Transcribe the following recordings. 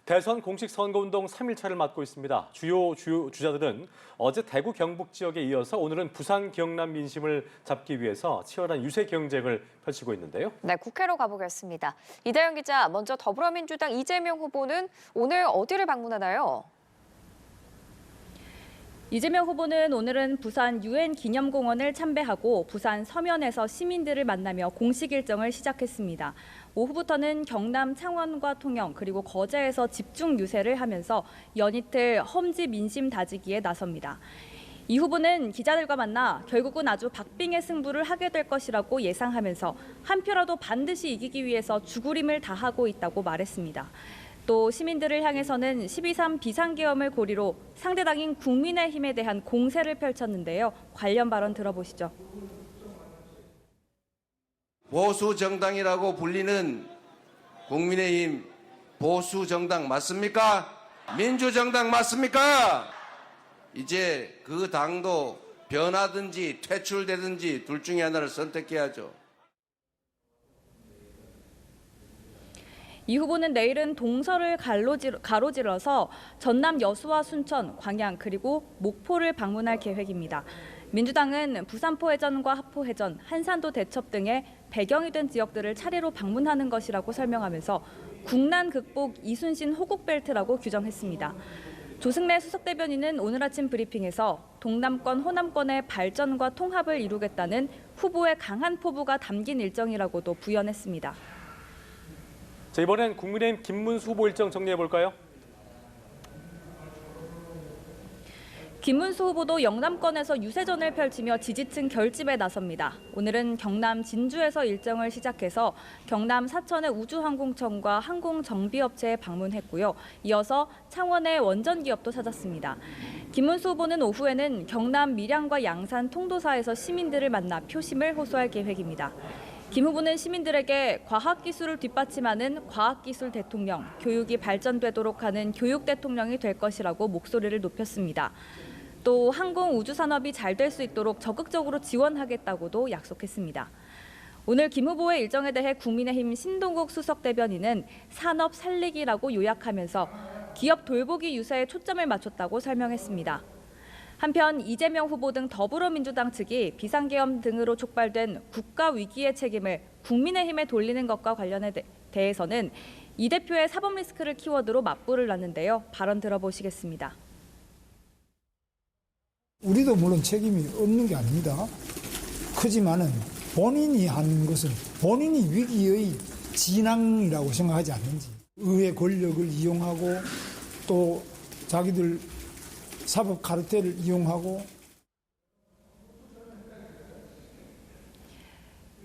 대선 공식 선거운동 3일차를 맞고 있습니다. 주요 주자들은 어제 대구 경북 지역에 이어서 오늘은 부산 경남 민심을 잡기 위해서 치열한 유세 경쟁을 펼치고 있는데요. 네, 국회로 가보겠습니다. 이다영 기자, 먼저 더불어민주당 이재명 후보는 오늘 어디를 방문하나요? 이재명 후보는 오늘은 부산 UN 기념공원을 참배하고 부산 서면에서 시민들을 만나며 공식 일정을 시작했습니다. 오후부터는 경남 창원과 통영 그리고 거제에서 집중 유세를 하면서 연이틀 험지 민심 다지기에 나섭니다. 이 후보는 기자들과 만나 결국은 아주 박빙의 승부를 하게 될 것이라고 예상하면서 한 표라도 반드시 이기기 위해서 죽으림을 다하고 있다고 말했습니다. 또 시민들을 향해서는 12.3 비상계엄을 고리로 상대당인 국민의힘에 대한 공세를 펼쳤는데요. 관련 발언 들어보시죠. 보수 정당이라고 불리는 국민의힘 보수 정당 맞습니까? 민주정당 맞습니까? 이제 그 당도 변하든지 퇴출되든지 둘 중에 하나를 선택해야죠. 이 후보는 내일은 동서를 가로질러서 전남 여수와 순천, 광양 그리고 목포를 방문할 계획입니다. 민주당은 부산포해전과 하포해전, 한산도 대첩 등의 배경이 된 지역들을 차례로 방문하는 것이라고 설명하면서 국난 극복 이순신 호국벨트라고 규정했습니다. 조승래 수석대변인은 오늘 아침 브리핑에서 동남권, 호남권의 발전과 통합을 이루겠다는 후보의 강한 포부가 담긴 일정이라고도 부연했습니다. 자, 이번엔 국민의힘 김문수 후보 일정 정리해볼까요? 김문수 후보도 영남권에서 유세전을 펼치며 지지층 결집에 나섭니다. 오늘은 경남 진주에서 일정을 시작해서 경남 사천의 우주항공청과 항공정비업체에 방문했고요. 이어서 창원의 원전기업도 찾았습니다. 김문수 후보는 오후에는 경남 밀양과 양산 통도사에서 시민들을 만나 표심을 호소할 계획입니다. 김 후보는 시민들에게 과학기술을 뒷받침하는 과학기술 대통령, 교육이 발전되도록 하는 교육 대통령이 될 것이라고 목소리를 높였습니다. 또 항공 우주 산업이 잘 될 수 있도록 적극적으로 지원하겠다고도 약속했습니다. 오늘 김 후보의 일정에 대해 국민의힘 신동국 수석대변인은 산업 살리기라고 요약하면서 기업 돌보기 유세에 초점을 맞췄다고 설명했습니다. 한편 이재명 후보 등 더불어민주당 측이 비상계엄 등으로 촉발된 국가 위기의 책임을 국민의힘에 돌리는 것과 관련해 대해서는 이 대표의 사법 리스크를 키워드로 맞불을 놨는데요. 발언 들어보시겠습니다. 우리도 물론 책임이 없는 게 아닙니다. 크지만은 본인이 한 것은 본인이 위기의 진앙이라고 생각하지 않는지, 의회 권력을 이용하고 또 자기들 사법 카르텔을 이용하고.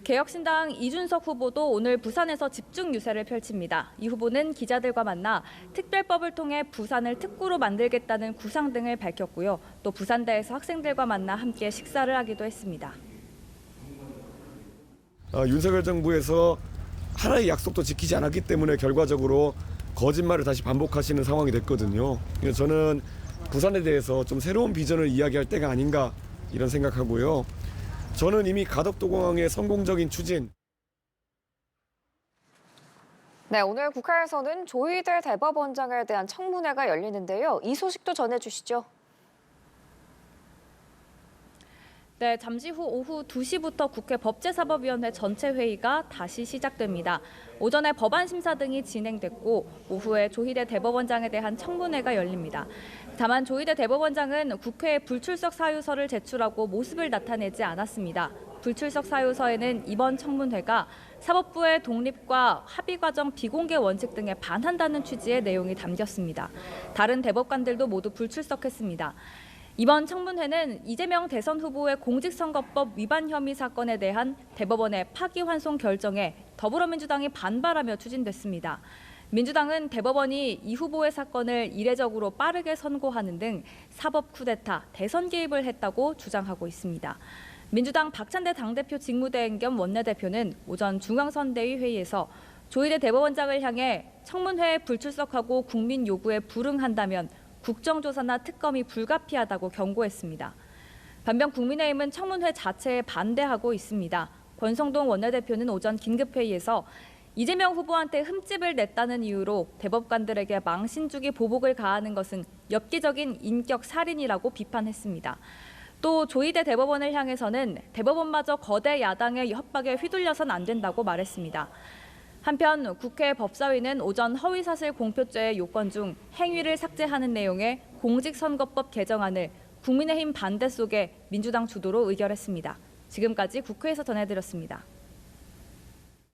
개혁신당 이준석 후보도 오늘 부산에서 집중 유세를 펼칩니다. 이 후보는 기자들과 만나 특별법을 통해 부산을 특구로 만들겠다는 구상 등을 밝혔고요. 또 부산대에서 학생들과 만나 함께 식사를 하기도 했습니다. 윤석열 정부에서 하나의 약속도 지키지 않았기 때문에 결과적으로 거짓말을 다시 반복하시는 상황이 됐거든요. 저는 부산에 대해서 좀 새로운 비전을 이야기할 때가 아닌가 이런 생각하고요. 저는 이미 가덕도공항의 성공적인 추진. 네, 오늘 국회에서는 조희대 대법원장에 대한 청문회가 열리는데요. 이 소식도 전해주시죠. 네, 잠시 후 오후 2시부터 국회 법제사법위원회 전체 회의가 다시 시작됩니다. 오전에 법안 심사 등이 진행됐고 오후에 조희대 대법원장에 대한 청문회가 열립니다. 다만 조희대 대법원장은 국회에 불출석 사유서를 제출하고 모습을 나타내지 않았습니다. 불출석 사유서에는 이번 청문회가 사법부의 독립과 합의 과정 비공개 원칙 등에 반한다는 취지의 내용이 담겼습니다. 다른 대법관들도 모두 불출석했습니다. 이번 청문회는 이재명 대선 후보의 공직선거법 위반 혐의 사건에 대한 대법원의 파기환송 결정에 더불어민주당이 반발하며 추진됐습니다. 민주당은 대법원이 이 후보의 사건을 이례적으로 빠르게 선고하는 등 사법 쿠데타, 대선 개입을 했다고 주장하고 있습니다. 민주당 박찬대 당대표 직무대행 겸 원내대표는 오전 중앙선대위 회의에서 조희대 대법원장을 향해 청문회에 불출석하고 국민 요구에 불응한다면 국정조사나 특검이 불가피하다고 경고했습니다. 반면 국민의힘은 청문회 자체에 반대하고 있습니다. 권성동 원내대표는 오전 긴급회의에서 이재명 후보한테 흠집을 냈다는 이유로 대법관들에게 망신 주기 보복을 가하는 것은 엽기적인 인격 살인이라고 비판했습니다. 또 조희대 대법원을 향해서는 대법원마저 거대 야당의 협박에 휘둘려선 안 된다고 말했습니다. 한편 국회 법사위는 오전 허위사실 공표죄의 요건 중 행위를 삭제하는 내용의 공직선거법 개정안을 국민의힘 반대 속에 민주당 주도로 의결했습니다. 지금까지 국회에서 전해드렸습니다.